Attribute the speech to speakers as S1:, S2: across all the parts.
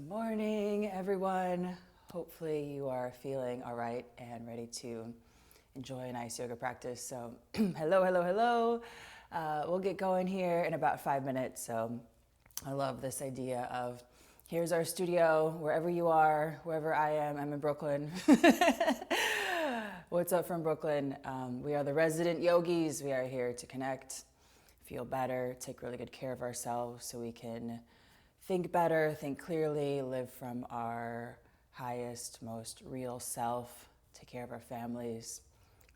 S1: morning, everyone. Hopefully you are feeling all right and ready to enjoy a nice yoga practice. So hello. We'll get going here in about 5 minutes. So I love this idea of here's our studio, wherever you are, wherever I am. I'm in Brooklyn. What's up from Brooklyn? We are the resident yogis. We are here to connect, feel better, take really good care of ourselves so we can think better, think clearly, live from our highest, most real self, take care of our families,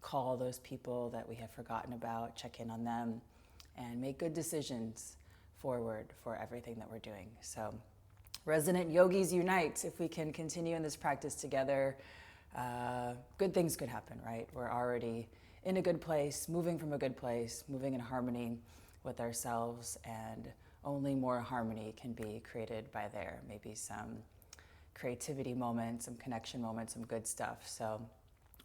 S1: call those people that we have forgotten about, check in on them, and make good decisions forward for everything that we're doing. So, resident yogis unite. If we can continue in this practice together, good things could happen, right? We're already in a good place, moving from a good place, moving in harmony with ourselves, and only more harmony can be created by there. Maybe some creativity moments, some connection moments, some good stuff. So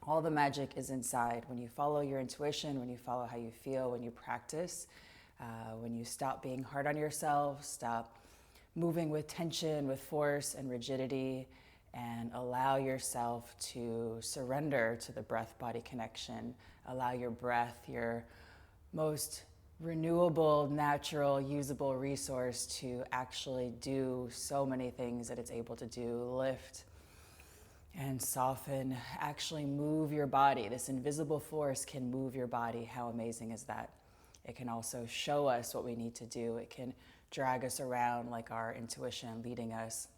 S1: all the magic is inside. When you follow your intuition, when you follow how you feel, when you practice, when you stop being hard on yourself, stop moving with tension, with force and rigidity, and allow yourself to surrender to the breath-body connection. Allow your breath, your most renewable, natural, usable resource to actually do so many things that it's able to do. Lift and soften, actually move your body. This invisible force can move your body. How amazing is that? It can also show us what we need to do. It can drag us around like our intuition, leading us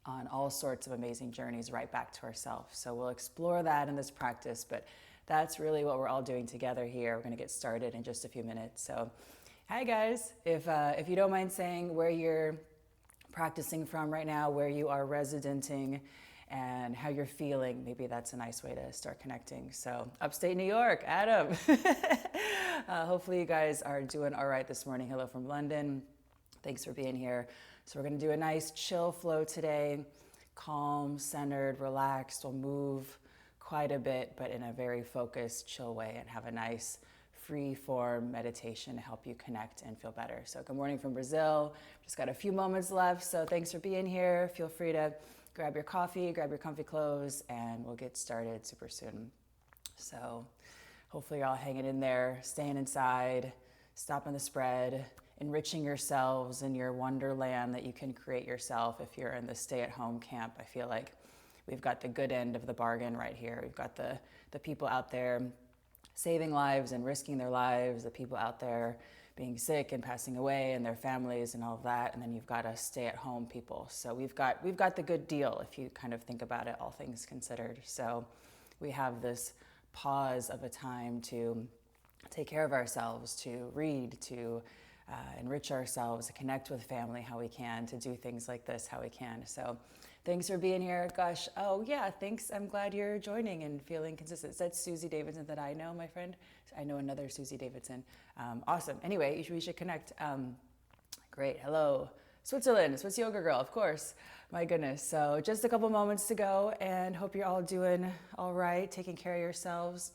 S1: on all sorts of amazing journeys right back to ourselves. So we'll explore that in this practice, but that's really what we're all doing together here. We're going to get started in just a few minutes. So, hi guys. If you don't mind saying where you're practicing from right now, where you are residenting, and how you're feeling, maybe that's a nice way to start connecting. So, upstate New York, Adam. Hopefully you guys are doing all right this morning. Hello from London. Thanks for being here. So we're going to do a nice chill flow today. Calm, centered, relaxed. We'll move quite a bit, but in a very focused, chill way, and have a nice free form meditation to help you connect and feel better. So good morning from Brazil. Just got a few moments left, so thanks for being here. Feel free to grab your coffee, grab your comfy clothes, and we'll get started super soon. So hopefully you're all hanging in there, staying inside, stopping the spread, enriching yourselves in your wonderland that you can create yourself if you're in the stay-at-home camp. I feel like we've got the good end of the bargain right here. We've got the people out there saving lives and risking their lives, the people out there being sick and passing away and their families and all of that. And then you've got us stay-at-home people. So we've got the good deal if you kind of think about it, all things considered. So we have this pause of a time to take care of ourselves, to read, to enrich ourselves, to connect with family how we can, to do things like this how we can. So thanks for being here. Gosh, oh yeah, thanks. I'm glad you're joining and feeling consistent. Is that Susie Davidson that I know, my friend? I know another Susie Davidson. Awesome. Anyway, we should connect. Great. Hello. Switzerland, Swiss Yoga Girl, of course. My goodness. So just a couple moments to go, and hope you're all doing all right, taking care of yourselves.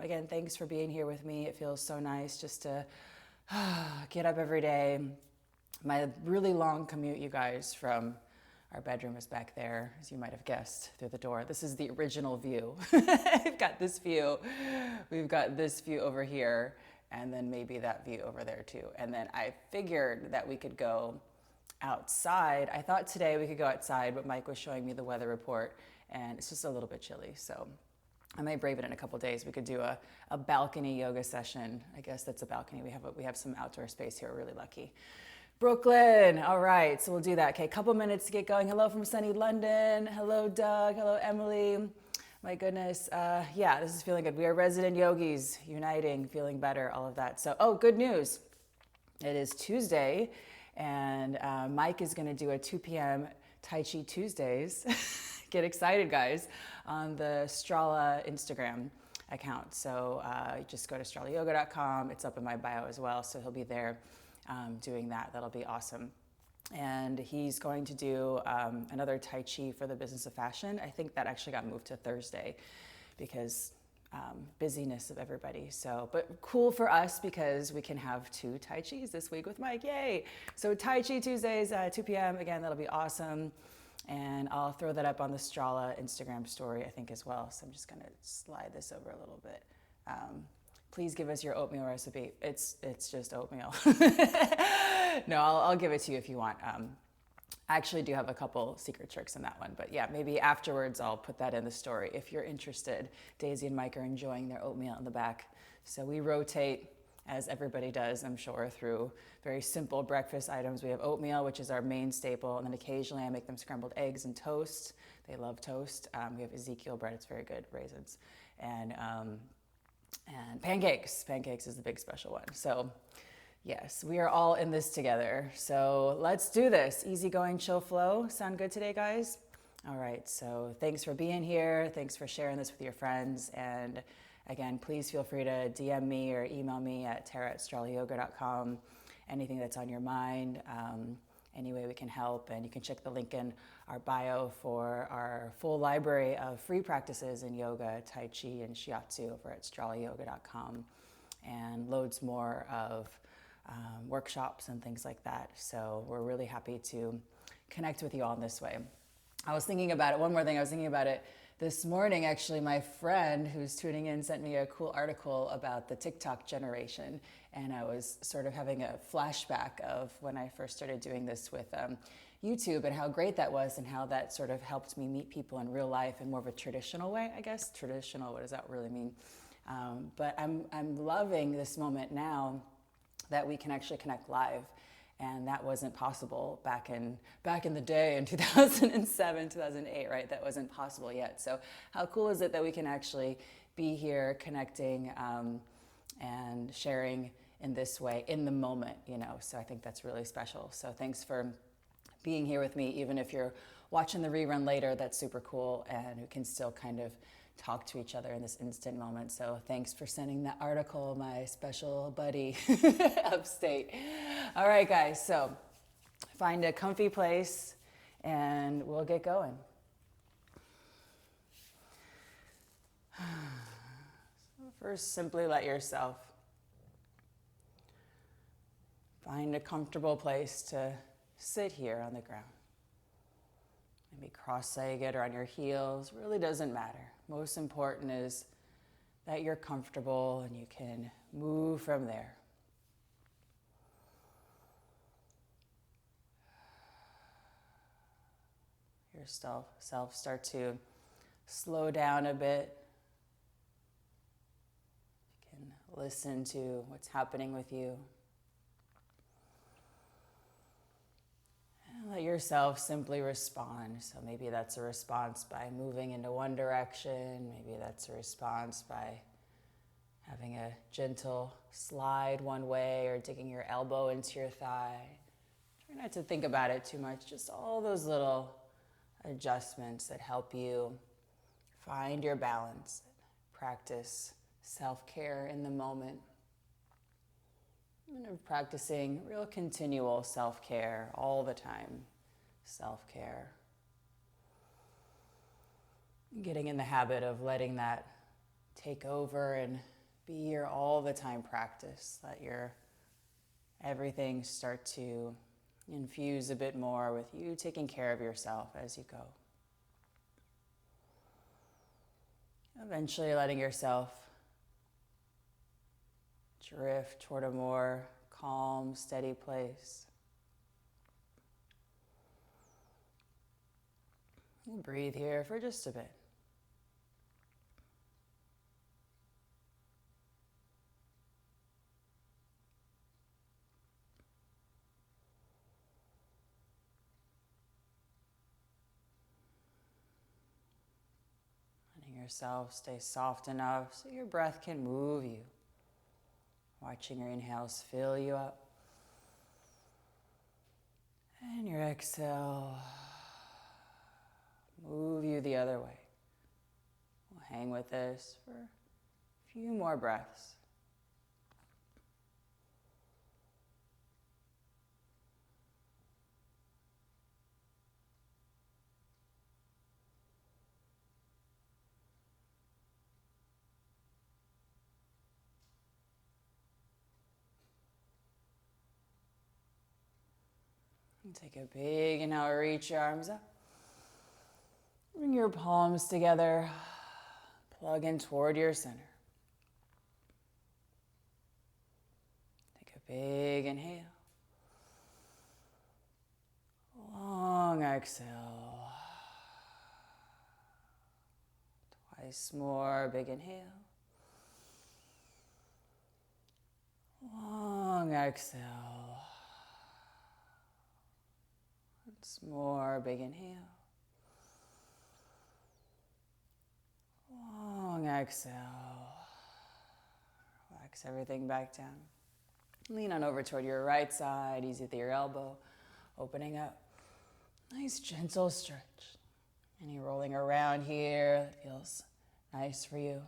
S1: Again, thanks for being here with me. It feels so nice just to get up every day. My really long commute, you guys, from our bedroom is back there, as you might have guessed, through the door. This is the original view. We've got this view. We've got this view over here, and then maybe that view over there too. And then I figured that we could go outside. I thought today we could go outside, but Mike was showing me the weather report, and it's just a little bit chilly. So I may brave it in a couple days. We could do a balcony yoga session. I guess that's a balcony. We have some outdoor space here. We're really lucky. Brooklyn. All right, so we'll do that. Okay, couple minutes to get going. Hello from sunny London. Hello, Doug. Hello, Emily. My goodness. Yeah, this is feeling good. We are resident yogis, uniting, feeling better, all of that. So, good news. It is Tuesday, and Mike is going to do a 2 p.m. Tai Chi Tuesdays. Get excited, guys, on the Strala Instagram account. So just go to stralayoga.com. It's up in my bio as well, so he'll be there doing that. That'll be awesome. And he's going to do another Tai Chi for the business of fashion. I think that actually got moved to Thursday because busyness of everybody. So, but cool for us because we can have 2 Tai Chis this week with Mike. Yay! So Tai Chi Tuesdays, 2 p.m. Again, that'll be awesome. And I'll throw that up on the Strala Instagram story, I think, as well. So I'm just going to slide this over a little bit. Please give us your oatmeal recipe. It's just oatmeal. No, I'll give it to you if you want. I actually do have a couple secret tricks in that one, but yeah, maybe afterwards I'll put that in the story if you're interested. Daisy and Mike are enjoying their oatmeal in the back. So we rotate, as everybody does, I'm sure, through very simple breakfast items. We have oatmeal, which is our main staple, and then occasionally I make them scrambled eggs and toast. They love toast. We have Ezekiel bread, it's very good, raisins. And pancakes. Pancakes is the big special one. So yes, we are all in this together. So let's do this. Easygoing, chill flow. Sound good today, guys? All right, so thanks for being here. Thanks for sharing this with your friends. And again, please feel free to DM me or email me at tara@stralayoga.com. Anything that's on your mind, any way we can help. And you can check the link in our bio for our full library of free practices in yoga, Tai Chi, and Shiatsu over at stralayoga.com. And loads more of workshops and things like that. So we're really happy to connect with you all in this way. I was thinking about it, one more thing, I was thinking about it this morning. Actually, my friend who's tuning in sent me a cool article about the TikTok generation. And I was sort of having a flashback of when I first started doing this with YouTube and how great that was and how that sort of helped me meet people in real life in more of a traditional way, I guess. Traditional, what does that really mean? But I'm loving this moment now that we can actually connect live. And that wasn't possible back in the day in 2007, 2008, right? That wasn't possible yet. So how cool is it that we can actually be here connecting and sharing in this way in the moment, you know? So I think that's really special. So thanks for being here with me. Even if you're watching the rerun later, that's super cool. And we can still kind of talk to each other in this instant moment. So thanks for sending that article, my special buddy upstate. All right, guys, so find a comfy place and we'll get going. First, simply let yourself find a comfortable place to sit here on the ground. Maybe cross-legged or on your heels, really doesn't matter. Most important is that you're comfortable and you can move from there. Yourself start to slow down a bit. You can listen to what's happening with you. Let yourself simply respond. So maybe that's a response by moving into one direction. Maybe that's a response by having a gentle slide one way or digging your elbow into your thigh. Try not to think about it too much. Just all those little adjustments that help you find your balance. Practice self-care in the moment. And practicing real continual self-care all the time. Self-care. Getting in the habit of letting that take over and be your all the time practice. Let your everything start to infuse a bit more with you taking care of yourself as you go. Eventually letting yourself drift toward a more calm, steady place. We'll breathe here for just a bit. Letting yourself stay soft enough so your breath can move you. Watching your inhales fill you up. And your exhale, move you the other way. We'll hang with this for a few more breaths. Take a big inhale, reach your arms up. Bring your palms together. Plug in toward your center. Take a big inhale. Long exhale. Twice more, big inhale. Long exhale. Once more, big inhale. Long exhale. Relax everything back down. Lean on over toward your right side, easy with your elbow, opening up. Nice gentle stretch. Any rolling around here that feels nice for you.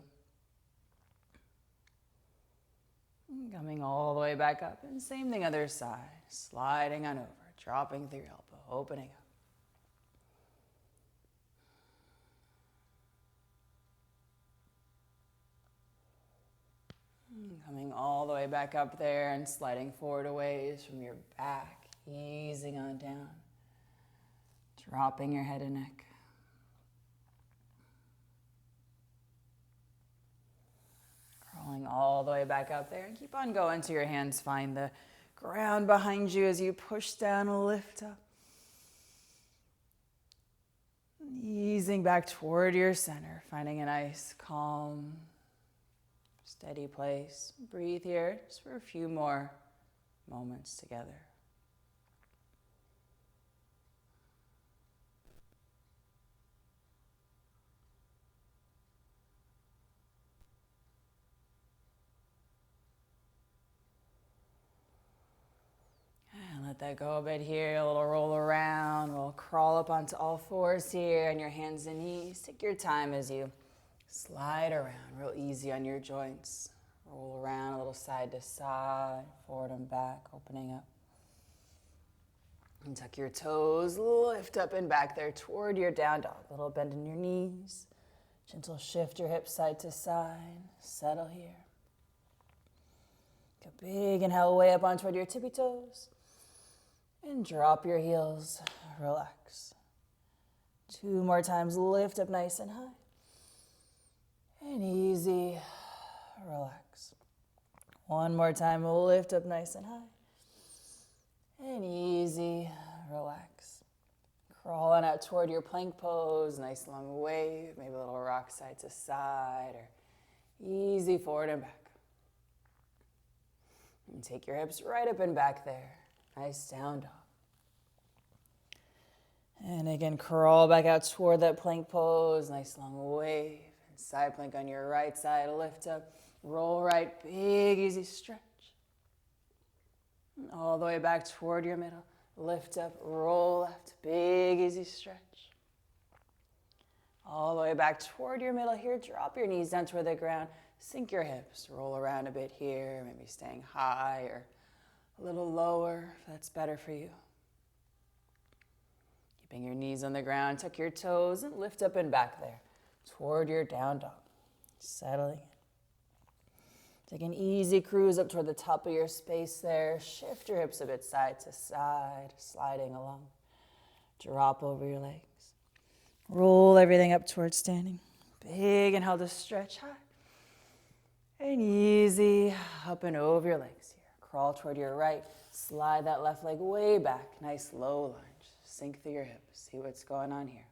S1: Coming all the way back up, and same thing other side. Sliding on over, dropping through your elbow, opening up. Coming all the way back up there and sliding forward a ways from your back, easing on down. Dropping your head and neck. Crawling all the way back up there and keep on going till your hands find the ground behind you as you push down and lift up. Easing back toward your center, finding a nice, calm, steady place. Breathe here just for a few more moments together. And let that go a bit here, a little roll around. We'll crawl up onto all fours here on your hands and knees. Take your time as you slide around, real easy on your joints. Roll around a little side to side, forward and back, opening up. And tuck your toes, lift up and back there toward your down dog. Little bend in your knees. Gentle shift your hips side to side. Settle here. Take a big inhale way up on toward your tippy toes. And drop your heels, relax. 2 more times, lift up nice and high. And easy, relax. 1 more time, lift up nice and high. And easy, relax. Crawling out toward your plank pose, nice long wave, maybe a little rock side to side, or easy forward and back. And take your hips right up and back there. Nice down dog. And again, crawl back out toward that plank pose, nice long wave. And side plank on your right side, lift up, roll right, big easy stretch. And all the way back toward your middle, lift up, roll left, big easy stretch. All the way back toward your middle here, drop your knees down toward the ground, sink your hips, roll around a bit here, maybe staying high or a little lower if that's better for you. Keeping your knees on the ground, tuck your toes and lift up and back there toward your down dog. Settling in. Take an easy cruise up toward the top of your space there. Shift your hips a bit side to side, sliding along. Drop over your legs. Roll everything up towards standing. Big inhale to stretch high. And easy up and over your legs here. Crawl toward your right. Slide that left leg way back. Nice low lunge. Sink through your hips. See what's going on here.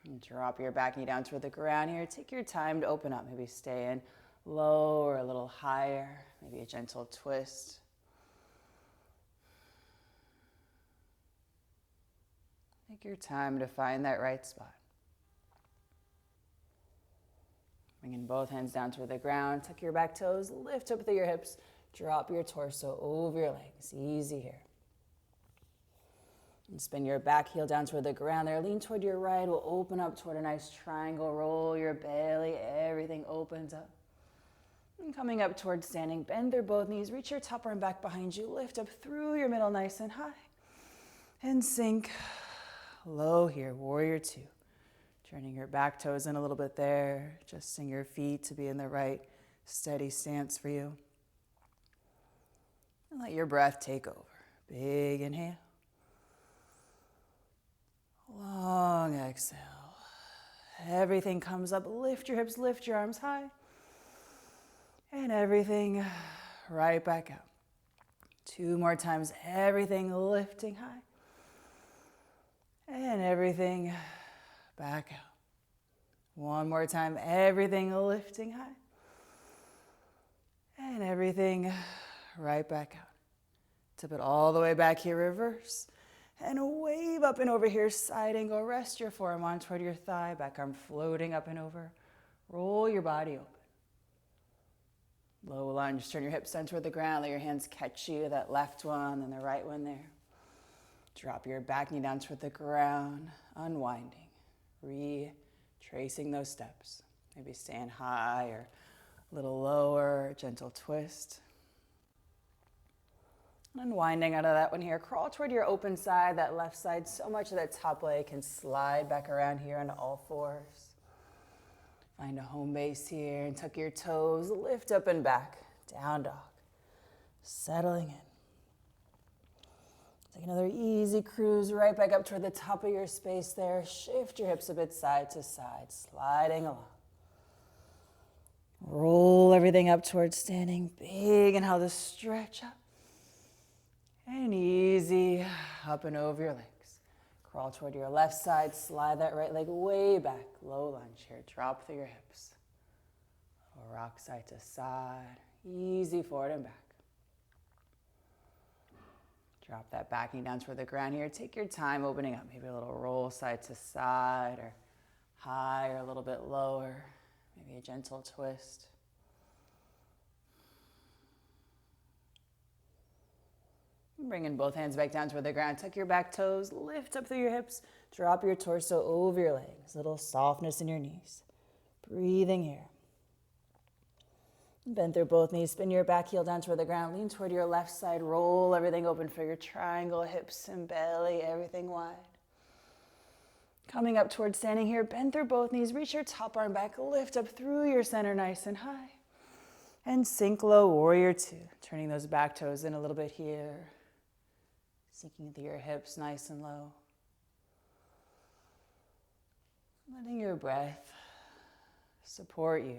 S1: And drop your back knee down toward the ground here. Take your time to open up. Maybe stay in low or a little higher. Maybe a gentle twist. Take your time to find that right spot. Bringing both hands down toward the ground. Tuck your back toes. Lift up through your hips. Drop your torso over your legs. Easy here. And spin your back heel down toward the ground there. Lean toward your right. We'll open up toward a nice triangle. Roll your belly. Everything opens up. And coming up toward standing, bend through both knees. Reach your top arm back behind you. Lift up through your middle nice and high. And sink low here. Warrior 2. Turning your back toes in a little bit there. Adjusting your feet to be in the right steady stance for you. And let your breath take over. Big inhale. Long exhale. Everything comes up. Lift your hips, lift your arms high. And everything right back out. 2 more times. Everything lifting high. And everything back out. 1 more time. Everything lifting high. And everything right back out. Tip it all the way back here, reverse. And wave up and over here, side angle. Rest your forearm on toward your thigh. Back arm floating up and over. Roll your body open. Low lunge, turn your hips down toward the ground. Let your hands catch you, that left one and the right one there. Drop your back knee down toward the ground, unwinding. Retracing those steps. Maybe staying high or a little lower, gentle twist. Unwinding out of that one here. Crawl toward your open side, that left side. So much of that top leg can slide back around here onto all fours. Find a home base here and tuck your toes. Lift up and back. Down dog. Settling in. Take another easy cruise right back up toward the top of your space there. Shift your hips a bit side to side, sliding along. Roll everything up towards standing. Big inhale to stretch up. And easy up and over your legs. Crawl toward your left side, slide that right leg way back. Low lunge here, drop through your hips. Rock side to side, easy forward and back. Drop that back knee down toward the ground here. Take your time opening up, maybe a little roll side to side or high or a little bit lower. Maybe a gentle twist. Bringing both hands back down toward the ground. Tuck your back toes, lift up through your hips, drop your torso over your legs. Little softness in your knees. Breathing here. Bend through both knees, spin your back heel down toward the ground. Lean toward your left side, roll everything open for your triangle, hips and belly, everything wide. Coming up towards standing here, bend through both knees, reach your top arm back, lift up through your center nice and high. And sink low, warrior two. Turning those back toes in a little bit here. Sinking through your hips nice and low. Letting your breath support you.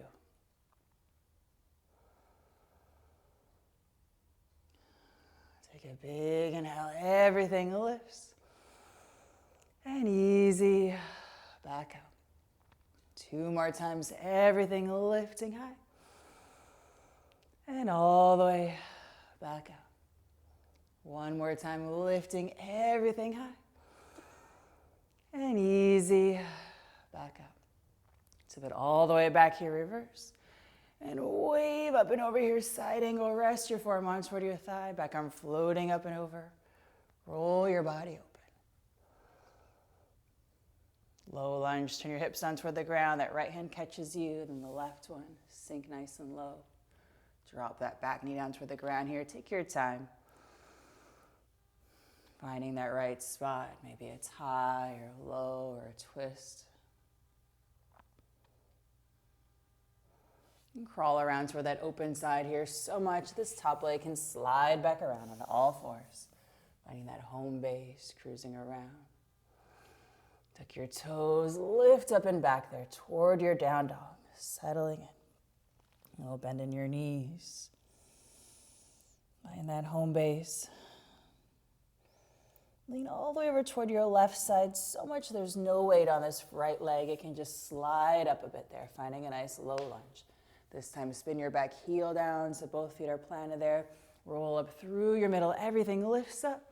S1: Take a big inhale, everything lifts. And easy back out. 2 more times, everything lifting high. And all the way back out. 1 more time, lifting everything high. And easy back out. Tip it all the way back here, reverse. And wave up and over here, side angle. Rest your forearm on toward your thigh. Back arm floating up and over. Roll your body open. Low lunge, turn your hips down toward the ground. That right hand catches you, then the left one. Sink nice and low. Drop that back knee down toward the ground here. Take your time. Finding that right spot. Maybe it's high or low or a twist. And crawl around toward that open side here so much this top leg can slide back around on all fours. Finding that home base, cruising around. Tuck your toes, lift up and back there toward your down dog. Settling in. A little bend in your knees. Find that home base. Lean all the way over toward your left side so much there's no weight on this right leg. It can just slide up a bit there, finding a nice low lunge. This time spin your back heel down so both feet are planted there. Roll up through your middle. Everything lifts up.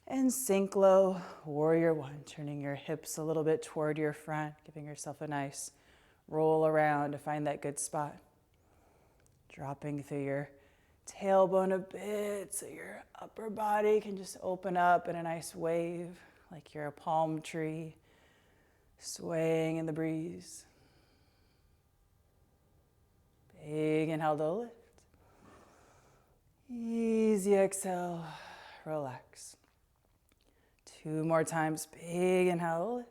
S1: And sink low, warrior one. Turning your hips a little bit toward your front, giving yourself a nice roll around to find that good spot. Dropping through your tailbone a bit so your upper body can just open up in a nice wave like you're a palm tree swaying in the breeze. Big inhale to lift. Easy exhale, relax. 2 more times, big inhale, lift.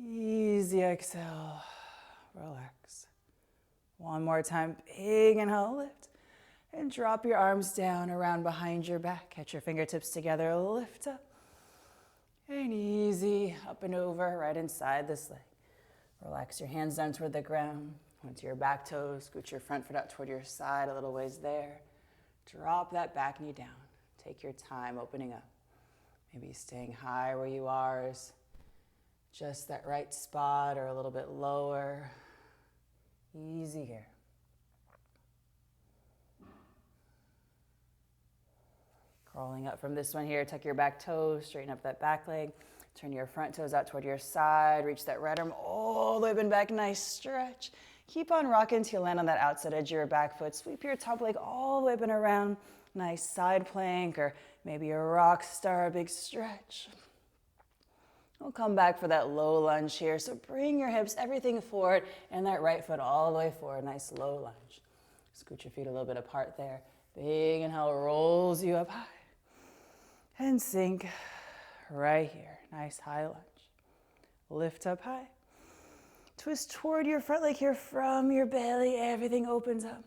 S1: Easy exhale, relax. 1 more time, big inhale, lift. And drop your arms down around behind your back. Catch your fingertips together, lift up. And easy, up and over, right inside this leg. Relax your hands down toward the ground. Onto your back toes, scoot your front foot out toward your side, a little ways there. Drop that back knee down. Take your time opening up. Maybe staying high where you are is just that right spot or a little bit lower. Easy here. Crawling up from this one here, tuck your back toes, straighten up that back leg. Turn your front toes out toward your side. Reach that right arm all the way up and back. Nice stretch. Keep on rocking until you land on that outside edge of your back foot. Sweep your top leg all the way up and around. Nice side plank or maybe a rock star, big stretch. We'll come back for that low lunge here. So bring your hips, everything forward, and that right foot all the way forward. Nice low lunge. Scoot your feet a little bit apart there. Big inhale rolls you up high. And sink right here. Nice high lunge. Lift up high. Twist toward your front leg here from your belly. Everything opens up.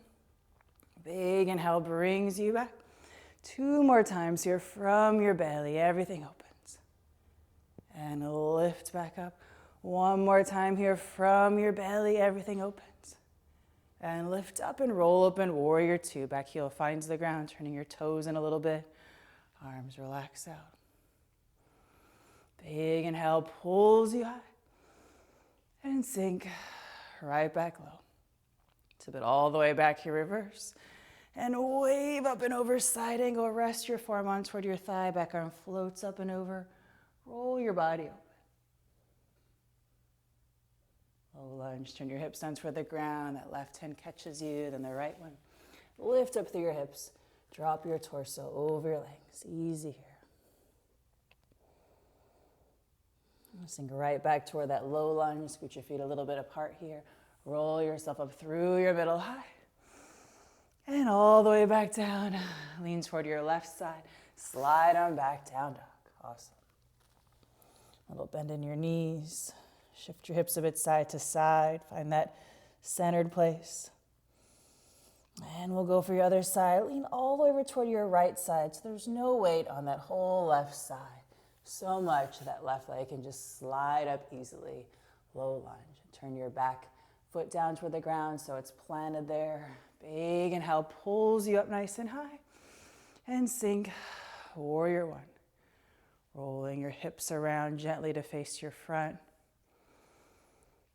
S1: Big inhale brings you back. 2 more times here from your belly. Everything opens. And lift back up. 1 more time here from your belly. Everything opens. And lift up and roll open, warrior 2. Back heel finds the ground, turning your toes in a little bit. Arms relax out. Big inhale pulls you high. And sink right back low. Tip it all the way back here, reverse. And wave up and over, side angle. Rest your forearm on toward your thigh. Back arm floats up and over. Roll your body open. Low lunge, turn your hips down toward the ground. That left hand catches you, then the right one. Lift up through your hips. Drop your torso over your legs. Easy here. Sink right back toward that low lunge. Scoot your feet a little bit apart here. Roll yourself up through your middle high. And all the way back down. Lean toward your left side. Slide on back, down dog. Awesome. A little bend in your knees. Shift your hips a bit side to side. Find that centered place. And we'll go for your other side. Lean all the way over toward your right side so there's no weight on that whole left side. So much that left leg can just slide up easily. Low lunge. Turn your back foot down toward the ground so it's planted there. Big inhale pulls you up nice and high. And sink, warrior 1. Rolling your hips around gently to face your front.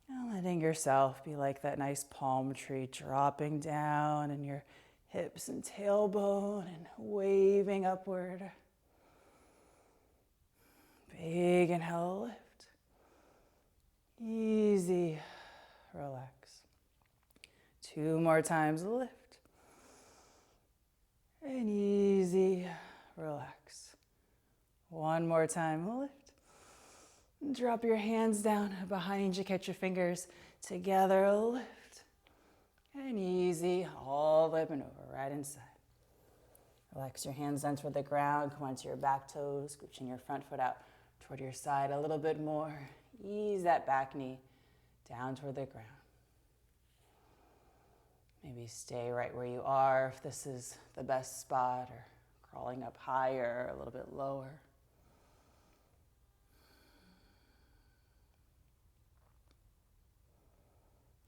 S1: And letting yourself be like that nice palm tree, dropping down in your hips and tailbone and waving upward. Big inhale, lift. Easy, relax. 2 more times, lift. And easy, relax. 1 more time, lift. Drop your hands down behind you, catch your fingers together, lift. And easy, all the way up and over, right inside. Relax your hands down toward the ground, come onto your back toes, scooching your front foot out toward your side a little bit more. Ease that back knee down toward the ground. Maybe stay right where you are if this is the best spot, or crawling up higher, a little bit lower.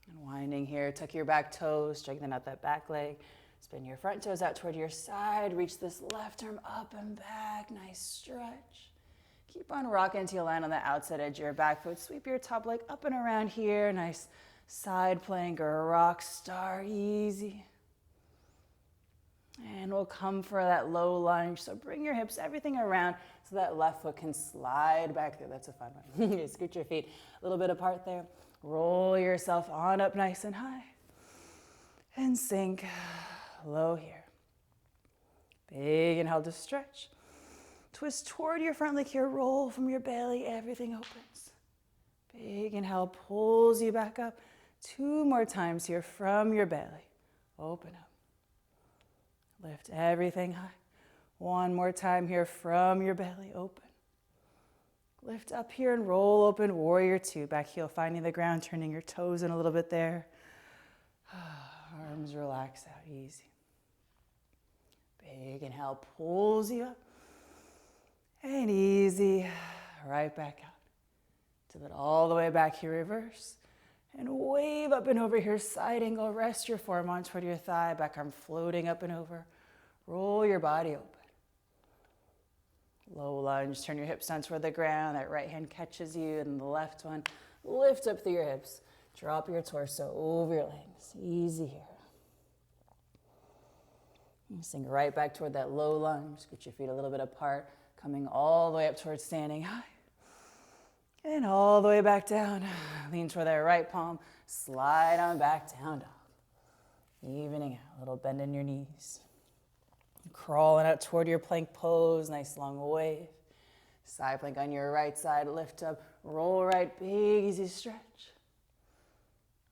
S1: And winding here, tuck your back toes, straighten out that back leg. Spin your front toes out toward your side. Reach this left arm up and back. Nice stretch. Keep on rocking until you land on the outside edge of your back foot. Sweep your top leg up and around here. Nice side plank or a rock star. Easy. And we'll come for that low lunge. So bring your hips, everything around so that left foot can slide back there. That's a fun one. Scoot your feet a little bit apart there. Roll yourself on up nice and high. And sink low here. Big inhale to stretch. Twist toward your front leg here. Roll from your belly. Everything opens. Big inhale pulls you back up. 2 more times here from your belly. Open up. Lift everything high. 1 more time here from your belly. Open. Lift up here and roll open, warrior 2. Back heel finding the ground, turning your toes in a little bit there. Arms relax out, easy. Big inhale pulls you up. And easy, right back out. Do it all the way back here, reverse. And wave up and over here, side angle. Rest your forearm toward your thigh, back arm floating up and over. Roll your body open. Low lunge, turn your hips down toward the ground. That right hand catches you, and the left one, lift up through your hips. Drop your torso over your legs. Easy here. You sink right back toward that low lunge. Get your feet a little bit apart, coming all the way up towards standing high. And all the way back down. Lean toward that right palm. Slide on back down dog. Evening out. A little bend in your knees. Crawling out toward your plank pose. Nice long wave. Side plank on your right side. Lift up. Roll right. Big easy stretch.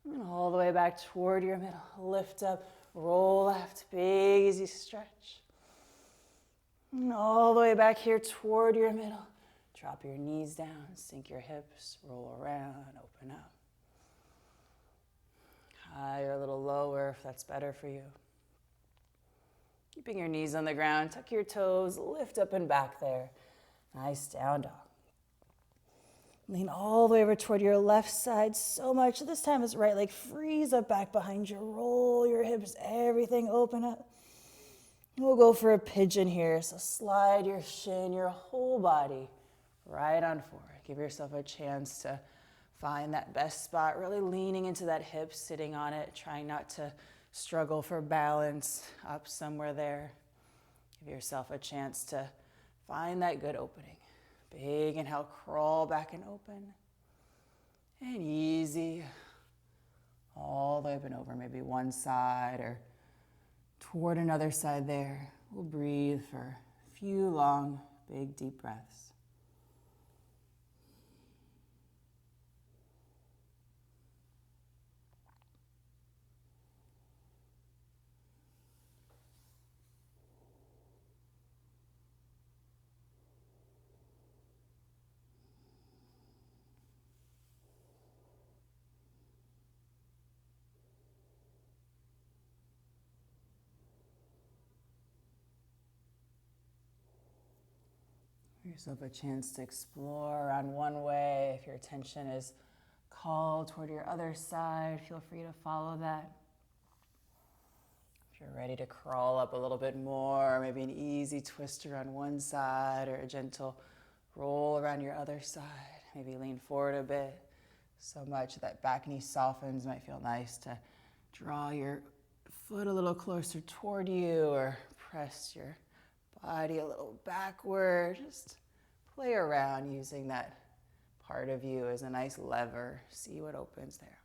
S1: And all the way back toward your middle. Lift up. Roll left. Big easy stretch. And all the way back here toward your middle. Drop your knees down, sink your hips, roll around, open up. Higher, a little lower if that's better for you. Keeping your knees on the ground, tuck your toes, lift up and back there. Nice down dog. Lean all the way over toward your left side so much. This time it's right leg frees up back behind you. Roll your hips, everything open up. We'll go for a pigeon here. So slide your shin, your whole body right on forward. Give yourself a chance to find that best spot, really leaning into that hip, sitting on it, trying not to struggle for balance up somewhere there. Give yourself a chance to find that good opening. Big inhale, crawl back and open. And easy, all the way up and over, maybe one side or toward another side there. We'll breathe for a few long, big, deep breaths. Give yourself a chance to explore around one way. If your attention is called toward your other side, feel free to follow that. If you're ready to crawl up a little bit more, maybe an easy twist around one side or a gentle roll around your other side. Maybe lean forward a bit so much that back knee softens. Might feel nice to draw your foot a little closer toward you or press your body a little backward. Just play around using that part of you as a nice lever. See what opens there.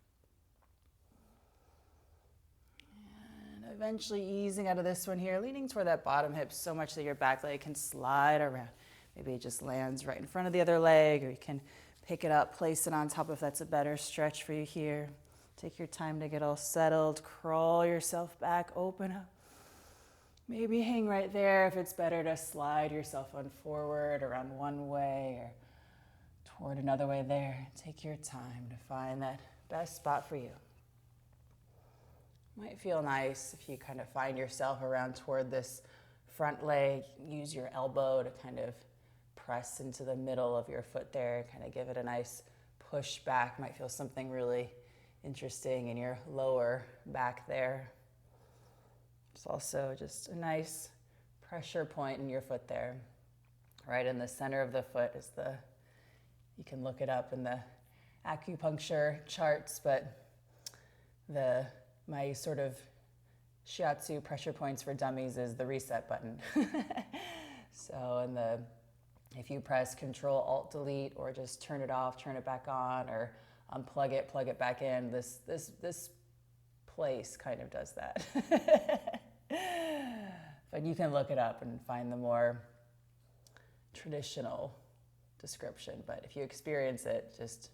S1: And eventually easing out of this one here, leaning toward that bottom hip so much that your back leg can slide around. Maybe it just lands right in front of the other leg, or you can pick it up, place it on top if that's a better stretch for you here. Take your time to get all settled. Crawl yourself back, open up. Maybe hang right there if it's better to slide yourself on forward around one way or toward another way there. Take your time to find that best spot for you. Might feel nice if you kind of find yourself around toward this front leg. Use your elbow to kind of press into the middle of your foot there. Kind of give it a nice push back. Might feel something really interesting in your lower back there. It's also just a nice pressure point in your foot there. Right in the center of the foot is you can look it up in the acupuncture charts, but my sort of shiatsu pressure points for dummies is the reset button. So if you press Control Alt Delete or just turn it off, turn it back on, or unplug it, plug it back in, this place kind of does that. But you can look it up and find the more traditional description. But if you experience it, just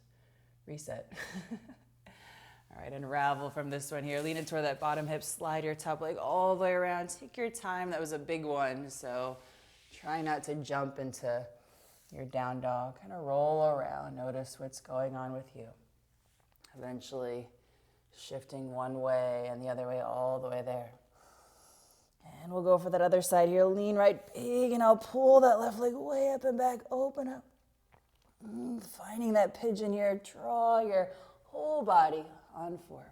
S1: reset. All right, unravel from this one here. Lean in toward that bottom hip, slide your top leg all the way around. Take your time. That was a big one, so try not to jump into your down dog. Kind of roll around. Notice what's going on with you. Eventually shifting one way and the other way all the way there. And we'll go for that other side here. Lean right big, and I'll pull that left leg way up and back. Open up. Finding that pigeon here. Draw your whole body on forward.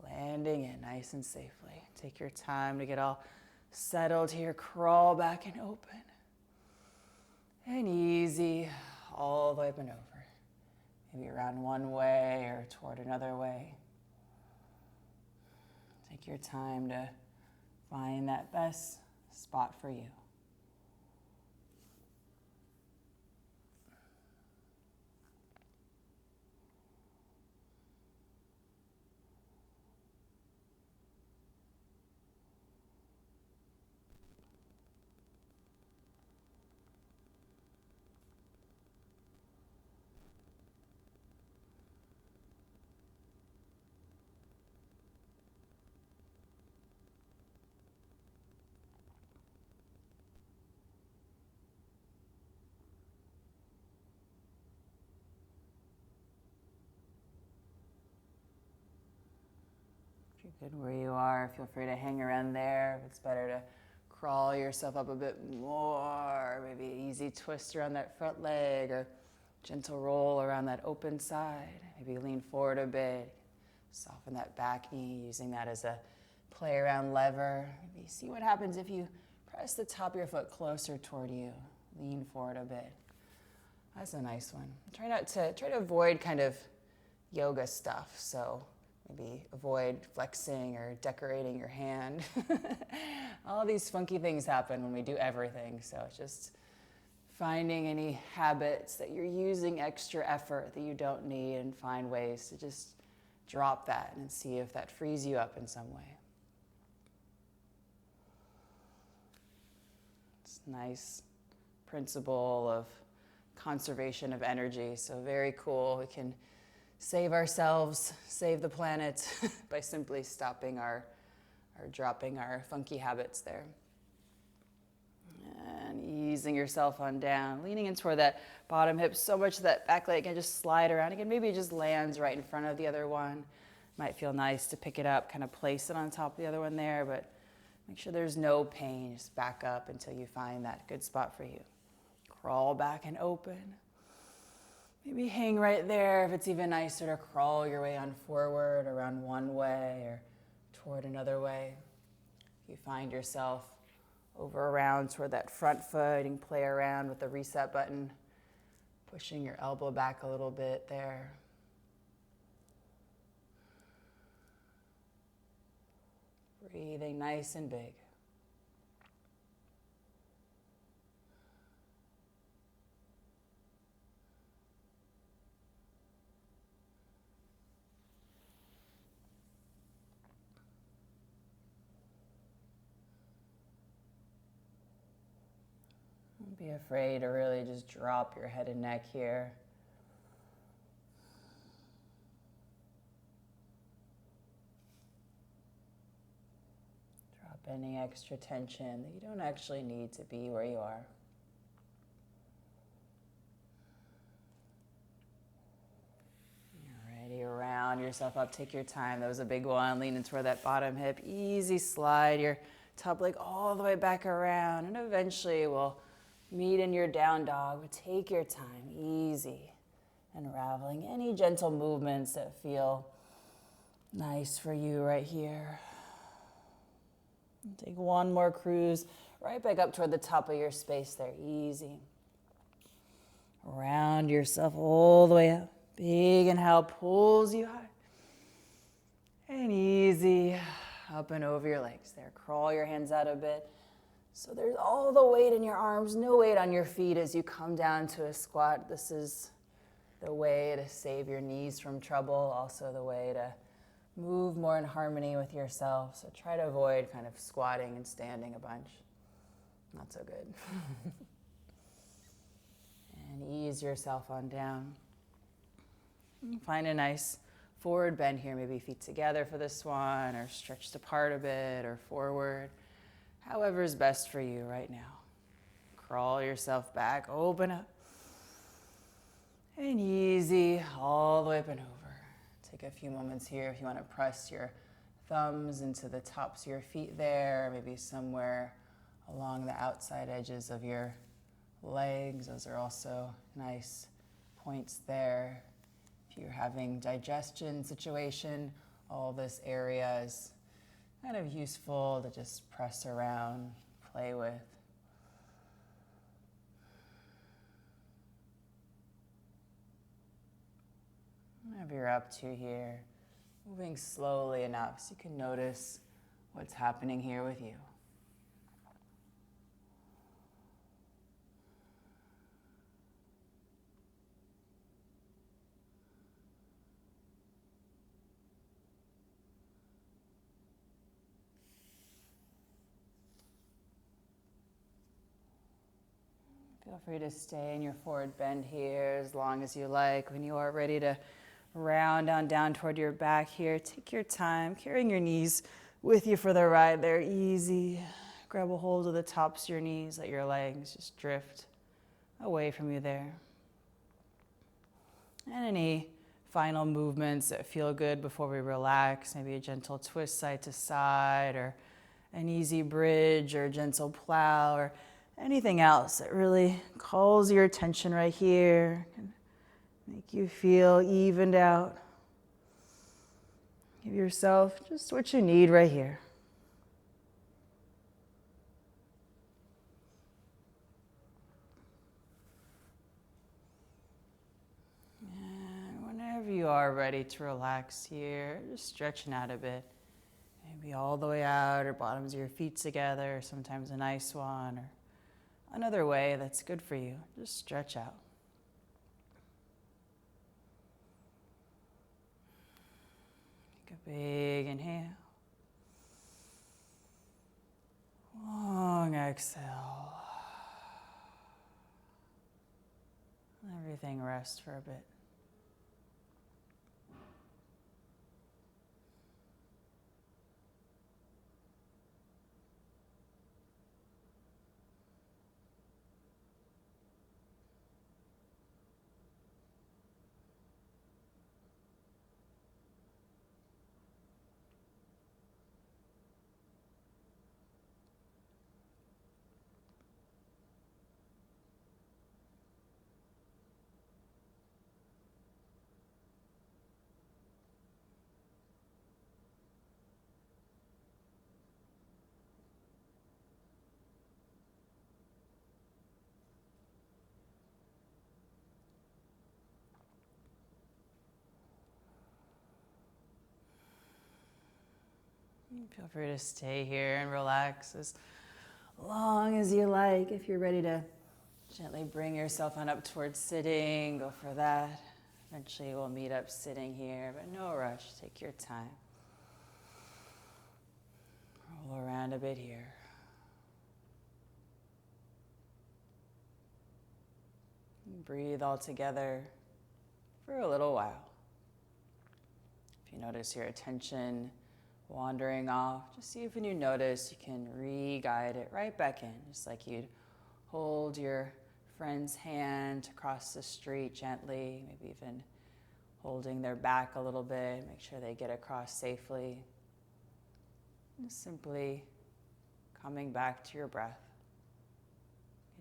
S1: Landing in nice and safely. Take your time to get all settled here. Crawl back and open. And easy, all the way up and over. Maybe around one way or toward another way. Take your time to find that best spot for you. If you're good where you are, feel free to hang around there. If it's better to crawl yourself up a bit more, maybe easy twist around that front leg or gentle roll around that open side. Maybe lean forward a bit, soften that back knee, using that as a play around lever. Maybe see what happens if you press the top of your foot closer toward you. Lean forward a bit. That's a nice one. Try to avoid kind of yoga stuff. So maybe avoid flexing or decorating your hand. All these funky things happen when we do everything. So it's just finding any habits that you're using extra effort that you don't need, and find ways to just drop that and see if that frees you up in some way. It's a nice principle of conservation of energy. So very cool. We can save ourselves, save the planet by simply stopping or dropping our funky habits there. And easing yourself on down, leaning in toward that bottom hip so much that back leg can just slide around again. Maybe it just lands right in front of the other one. Might feel nice to pick it up, kind of place it on top of the other one there, but make sure there's no pain. Just back up until you find that good spot for you. Crawl back and open. Maybe hang right there if it's even nicer to crawl your way on forward around one way or toward another way. If you find yourself over around toward that front foot, you can play around with the reset button, pushing your elbow back a little bit there. Breathing nice and big. Don't be afraid to really just drop your head and neck here. Drop any extra tension that you don't actually need to be where you are. Alrighty, round yourself up, take your time. That was a big one. Lean into that bottom hip. Easy slide your top leg all the way back around, and eventually we'll meet in your down dog, but take your time, easy, unraveling any gentle movements that feel nice for you right here. Take one more cruise right back up toward the top of your space there, easy. Round yourself all the way up. Big inhale pulls you high. And easy up and over your legs there. Crawl your hands out a bit. So there's all the weight in your arms, no weight on your feet as you come down to a squat. This is the way to save your knees from trouble, also the way to move more in harmony with yourself. So try to avoid kind of squatting and standing a bunch. Not so good. And ease yourself on down. Find a nice forward bend here, maybe feet together for this one, or stretched apart a bit, or forward. However is best for you right now. Crawl yourself back, open up. And easy, all the way up and over. Take a few moments here if you want to press your thumbs into the tops of your feet there, maybe somewhere along the outside edges of your legs. Those are also nice points there. If you're having digestion situation, all this area is kind of useful to just press around, play with. Whatever you're up to here, moving slowly enough so you can notice what's happening here with you. Feel free to stay in your forward bend here as long as you like. When you are ready to round down toward your back here, take your time, carrying your knees with you for the ride there. Easy. Grab a hold of the tops of your knees, let your legs just drift away from you there. And any final movements that feel good before we relax, maybe a gentle twist side to side, or an easy bridge, or a gentle plow, or anything else that really calls your attention right here, can make you feel evened out. Give yourself just what you need right here. And whenever you are ready to relax here, just stretching out a bit. Maybe all the way out, or bottoms of your feet together, or sometimes a nice one, or another way that's good for you. Just stretch out. Take a big inhale. Long exhale. Let everything rest for a bit. Feel free to stay here and relax as long as you like. If you're ready to gently bring yourself on up towards sitting, go for that. Eventually we'll meet up sitting here, but no rush. Take your time. Roll around a bit here. Breathe all together for a little while. If you notice your attention wandering off, just see if when you notice you can re-guide it right back in, just like you'd hold your friend's hand across the street gently, maybe even holding their back a little bit, make sure they get across safely. Just simply coming back to your breath,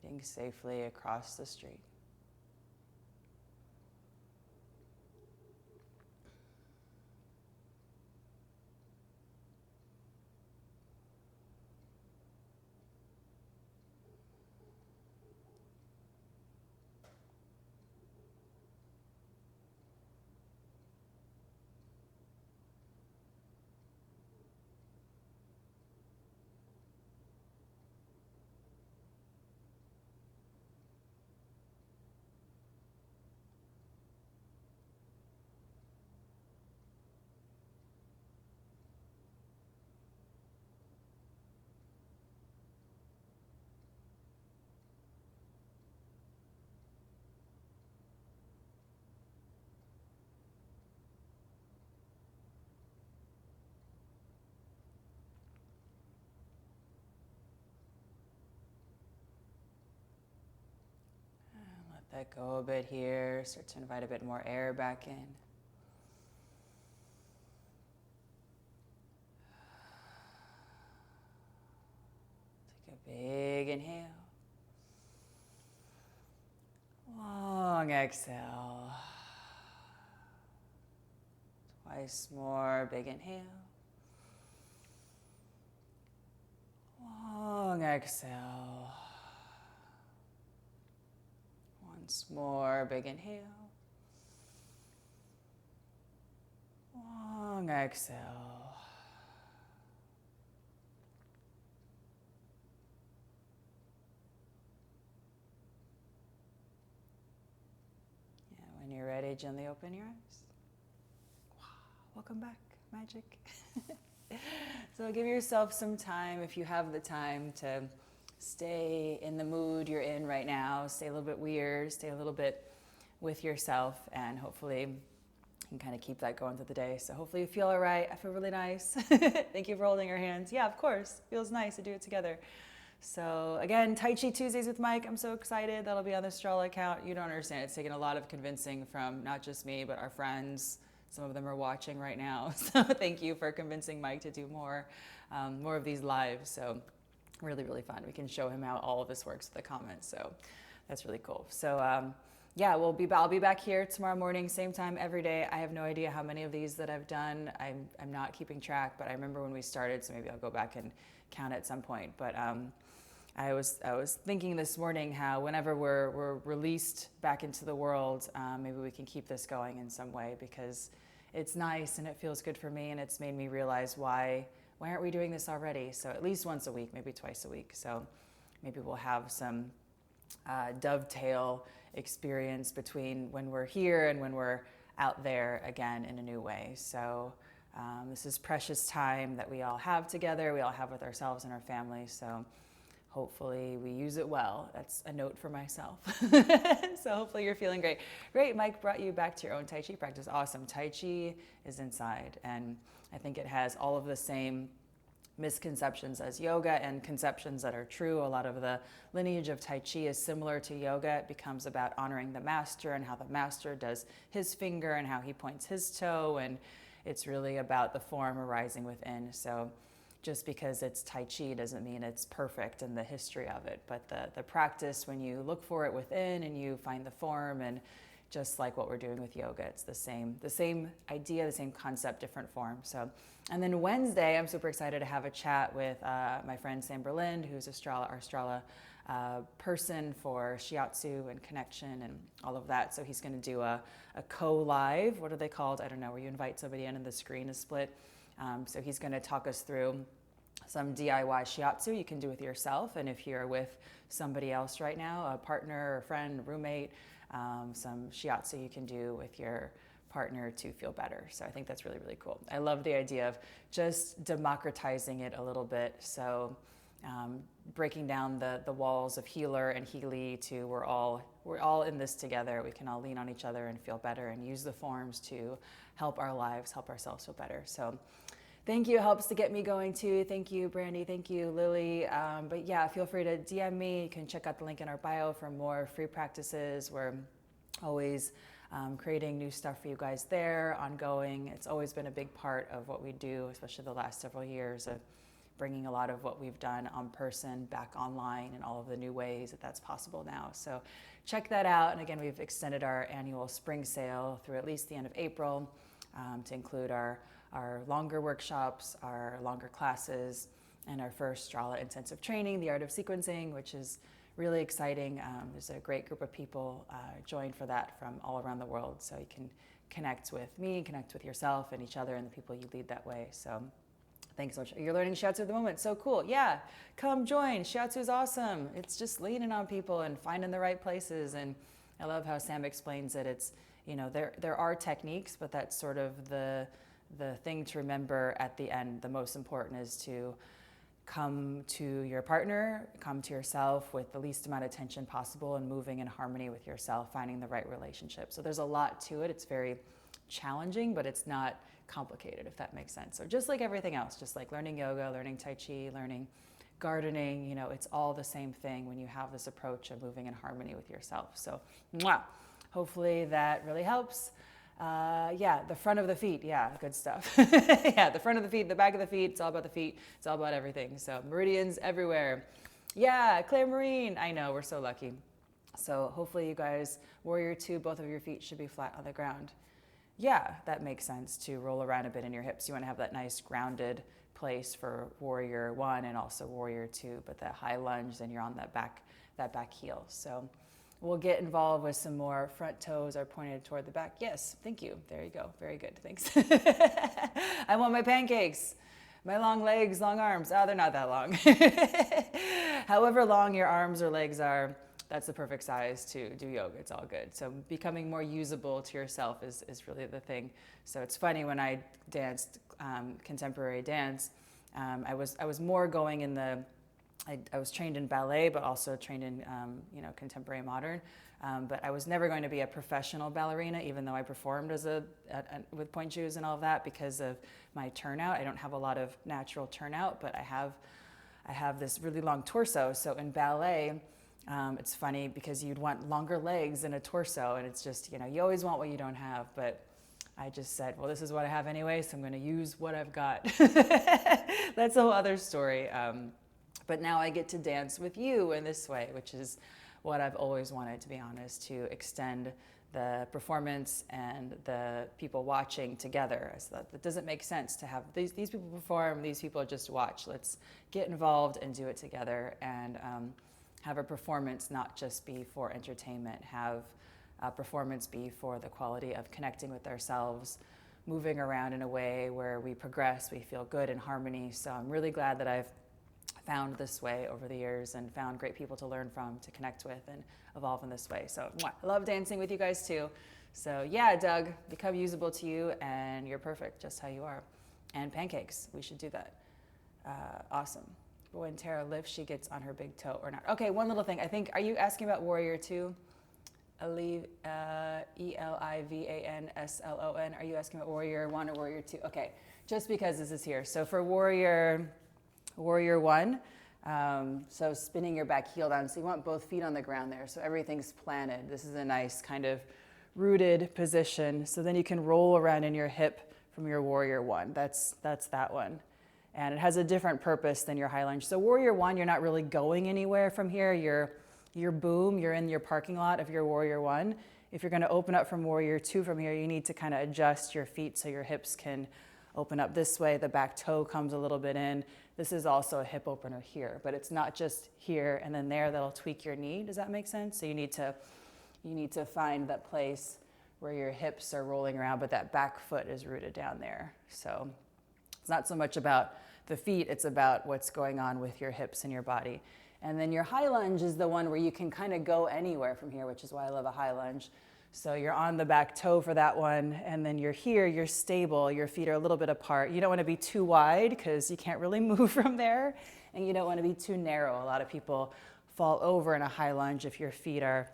S1: getting safely across the street. Let go a bit here, start to invite a bit more air back in. Big inhale. Long exhale. Twice more. Big inhale. Long exhale. Once more. Big inhale. Long exhale. And when you're ready, gently open your eyes. Wow. Welcome back, magic. So give yourself some time, if you have the time, to stay in the mood you're in right now. Stay a little bit weird, stay a little bit with yourself, and hopefully you can kind of keep that going through the day. So hopefully you feel all right. I feel really nice. Thank you for holding your hands. Yeah, of course. Feels nice to do it together. So again, Tai Chi Tuesdays with Mike. I'm so excited. That'll be on the Strala account. You don't understand. It's taken a lot of convincing from not just me, but our friends. Some of them are watching right now. So thank you for convincing Mike to do more of these lives. So really, really fun. We can show him how all of this works with the comments. So that's really cool. So yeah, I'll be back here tomorrow morning, same time every day. I have no idea how many of these that I've done. I'm not keeping track, but I remember when we started, so maybe I'll go back and count at some point. But I was thinking this morning how whenever we're released back into the world, maybe we can keep this going in some way, because it's nice and it feels good for me, and it's made me realize why aren't we doing this already? So at least once a week, maybe twice a week. So maybe we'll have some dovetail experience between when we're here and when we're out there again in a new way. So this is precious time that we all have together, we all have with ourselves and our families. So hopefully we use it well. That's a note for myself. So hopefully you're feeling great. Great, Mike brought you back to your own Tai Chi practice. Awesome. Tai Chi is inside, and I think it has all of the same misconceptions as yoga and conceptions that are true. A lot of the lineage of Tai Chi is similar to yoga. It becomes about honoring the master and how the master does his finger and how he points his toe, and it's really about the form arising within. So just because it's Tai Chi doesn't mean it's perfect in the history of it, but the practice, when you look for it within and you find the form, and just like what we're doing with yoga, it's the same idea, the same concept, different form. So, and then Wednesday, I'm super excited to have a chat with my friend Sam Berlin, who's our Strala person for shiatsu and connection and all of that. So he's going to do a co-live. What are they called? I don't know, where you invite somebody in and the screen is split. So he's going to talk us through some DIY shiatsu you can do with yourself, and if you're with somebody else right now, a partner, a friend, roommate, some shiatsu you can do with your partner to feel better. So I think that's really, really cool. I love the idea of just democratizing it a little bit. So breaking down the walls of healer and healy to we're all in this together. We can all lean on each other and feel better, and use the forms to help our lives, help ourselves feel better. So thank you. It helps to get me going too. Thank you, Brandy. Thank you, Lily. But yeah, feel free to DM me. You can check out the link in our bio for more free practices. We're always creating new stuff for you guys there, ongoing. It's always been a big part of what we do, especially the last several years, of bringing a lot of what we've done on person back online, and all of the new ways that that's possible now. So check that out. And again, we've extended our annual spring sale through at least the end of April to include our longer workshops, our longer classes, and our first Strala intensive training, The Art of Sequencing, which is really exciting. There's a great group of people joined for that from all around the world. So you can connect with me, connect with yourself and each other and the people you lead that way. So thanks so much. You're learning shiatsu at the moment. So cool. Yeah, come join. Shiatsu is awesome. It's just leaning on people and finding the right places. And I love how Sam explains it. It's, there are techniques, but that's sort of the thing to remember at the end. The most important is to come to your partner, come to yourself with the least amount of tension possible, and moving in harmony with yourself, finding the right relationship. So there's a lot to it. It's very challenging, but it's not complicated, if that makes sense. So just like everything else, just like learning yoga, learning Tai Chi, learning gardening, it's all the same thing when you have this approach of moving in harmony with yourself. So hopefully that really helps. The front of the feet. Yeah, good stuff. Yeah, the front of the feet, the back of the feet. It's all about the feet. It's all about everything. So meridians everywhere. Yeah, Claire Marine. I know, we're so lucky. So hopefully you guys, Warrior 2, both of your feet should be flat on the ground. Yeah, that makes sense to roll around a bit in your hips. You want to have that nice grounded place for Warrior 1 and also Warrior 2, but that high lunge, then you're on that back heel. So we'll get involved with some more front toes are pointed toward the back. Yes, thank you. There you go. Very good. Thanks. I want my pancakes. My long legs, long arms. Oh, they're not that long. However long your arms or legs are, that's the perfect size to do yoga. It's all good. So becoming more usable to yourself is really the thing. So it's funny, when I danced contemporary dance, I was more going in the, I was trained in ballet, but also trained in contemporary modern. But I was never going to be a professional ballerina, even though I performed with pointe shoes and all of that, because of my turnout. I don't have a lot of natural turnout, but I have this really long torso. So in ballet, it's funny because you'd want longer legs and a torso, and it's just, you always want what you don't have. But I just said, well, this is what I have anyway, so I'm going to use what I've got. That's a whole other story. But now I get to dance with you in this way, which is what I've always wanted, to be honest, to extend the performance and the people watching together. So that doesn't make sense to have these people perform, these people just watch. Let's get involved and do it together, and have a performance not just be for entertainment, have a performance be for the quality of connecting with ourselves, moving around in a way where we progress, we feel good in harmony. So I'm really glad that I've found this way over the years and found great people to learn from, to connect with, and evolve in this way. So I love dancing with you guys too. So yeah, Doug, become usable to you, and you're perfect just how you are. And pancakes, we should do that. Awesome. But when Tara lifts, she gets on her big toe or not. Okay, one little thing. I think, are you asking about Warrior 2? Elivanslon. Are you asking about Warrior 1 or Warrior 2? Okay, just because this is here. So for Warrior 1, so spinning your back heel down. So you want both feet on the ground there, so everything's planted. This is a nice kind of rooted position. So then you can roll around in your hip from your Warrior 1. That's that one. And it has a different purpose than your high lunge. So Warrior 1, you're not really going anywhere from here. You're boom, you're in your parking lot of your Warrior 1. If you're gonna open up from Warrior 2 from here, you need to kind of adjust your feet so your hips can open up this way. The back toe comes a little bit in. This is also a hip opener here, but it's not just here and then there that'll tweak your knee. Does that make sense? So you need to find that place where your hips are rolling around, but that back foot is rooted down there. So it's not so much about the feet, it's about what's going on with your hips and your body. And then your high lunge is the one where you can kind of go anywhere from here, which is why I love a high lunge. So you're on the back toe for that one, and then you're here, you're stable, your feet are a little bit apart. You don't want to be too wide because you can't really move from there, and you don't want to be too narrow. A lot of people fall over in a high lunge if your feet are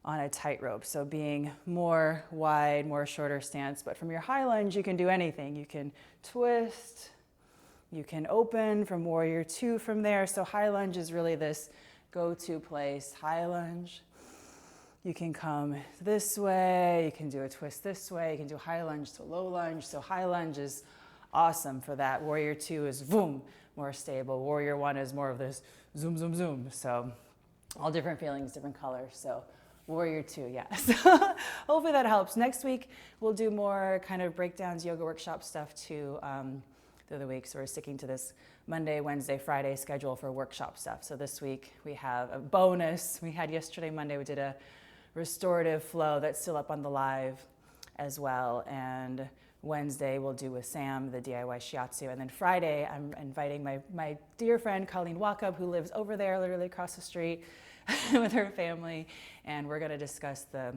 S1: on a tightrope. So being more wide, more shorter stance. But from your high lunge, you can do anything. You can twist, you can open from Warrior 2 from there. So high lunge is really this go-to place. High lunge. You can come this way, you can do a twist this way, you can do high lunge to low lunge. So high lunge is awesome for that. Warrior 2 is boom, more stable. Warrior 1 is more of this zoom, zoom, zoom. So all different feelings, different colors. So Warrior 2, yeah. So hopefully that helps. Next week, we'll do more kind of breakdowns, yoga workshop stuff too through the week. So we're sticking to this Monday, Wednesday, Friday schedule for workshop stuff. So this week we have a bonus. We had yesterday, Monday, we did a restorative flow that's still up on the live as well. And Wednesday we'll do with Sam the DIY shiatsu. And then Friday I'm inviting my dear friend Colleen Wakub, who lives over there literally across the street with her family. And we're going to discuss the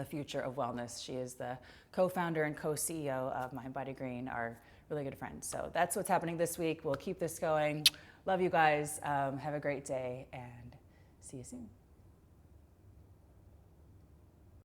S1: future of wellness. She is the co-founder and co-CEO of Mind Body Green, our really good friend. So that's what's happening this week. We'll keep this going. Love you guys. Have a great day and see you soon.